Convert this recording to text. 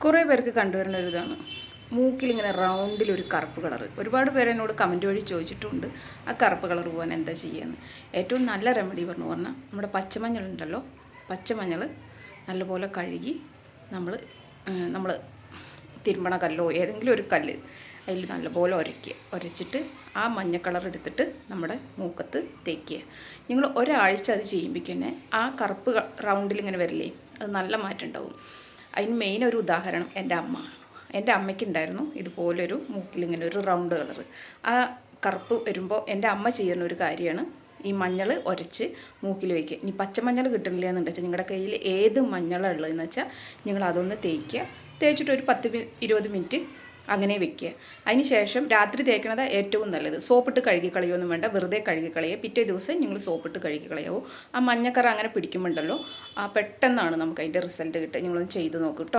കുറേ പേർക്ക് കണ്ടുവരുന്ന ഒരു ഇതാണ് മൂക്കിലിങ്ങനെ റൗണ്ടിലൊരു കറുപ്പ് കളറ്. ഒരുപാട് പേര് എന്നോട് കമൻറ്റ് വഴി ചോദിച്ചിട്ടുണ്ട് ആ കറുപ്പ് കളർ പോകാൻ എന്താ ചെയ്യുന്നത്. ഏറ്റവും നല്ല റെമഡി പറഞ്ഞാൽ നമ്മുടെ പച്ചമഞ്ഞളുണ്ടല്ലോ, പച്ചമഞ്ഞൾ നല്ലപോലെ കഴുകി നമ്മൾ തിരുമ്പണ കല്ലോ ഏതെങ്കിലും ഒരു കല്ല് അതിൽ നല്ലപോലെ ഉരച്ചിട്ട് ആ മഞ്ഞ കളർ എടുത്തിട്ട് നമ്മുടെ മൂക്കത്ത് തേക്കുക. നിങ്ങൾ ഒരാഴ്ച അത് ചെയ്യുമ്പോൾ തന്നെ ആ കറുപ്പ് റൗണ്ടിൽ ഇങ്ങനെ വരില്ലേ, അത് നല്ല മാറ്റം ഉണ്ടാവും. അതിന് മെയിൻ ഒരു ഉദാഹരണം എൻ്റെ അമ്മയ്ക്കുണ്ടായിരുന്നു ഇതുപോലൊരു മൂക്കിലിങ്ങനെ ഒരു റൗണ്ട് കളറ്. ആ കറുപ്പ് വരുമ്പോൾ എൻ്റെ അമ്മ ചെയ്യുന്ന ഒരു കാര്യമാണ് ഈ മഞ്ഞൾ ഉരച്ച് മൂക്കിൽ വയ്ക്കുക. ഇനി പച്ചമഞ്ഞൾ കിട്ടുന്നില്ല എന്നുണ്ടെന്ന് വെച്ചാൽ നിങ്ങളുടെ കയ്യിൽ ഏത് മഞ്ഞളാണ് ഉള്ളതെന്ന് വെച്ചാൽ നിങ്ങൾ അതൊന്ന് തേച്ചിട്ട് ഒരു 10-20 മിനിറ്റ് അങ്ങനെ വെക്കുക. അതിന് ശേഷം രാത്രി തേക്കണത് ഏറ്റവും നല്ലത്. സോപ്പിട്ട് കഴുകി കളയൊന്നും വേണ്ട, വെറുതെ കഴുകി കളയുക. പിറ്റേ ദിവസം നിങ്ങൾ സോപ്പിട്ട് കഴുകി കളയാവൂ. ആ മഞ്ഞക്കറ അങ്ങനെ പിടിക്കുമ്പോണ്ടല്ലോ പെട്ടെന്നാണ് നമുക്ക് അതിൻ്റെ റിസൾട്ട് കിട്ടുക. നിങ്ങളൊന്ന് ചെയ്ത് നോക്കൂ കേട്ടോ.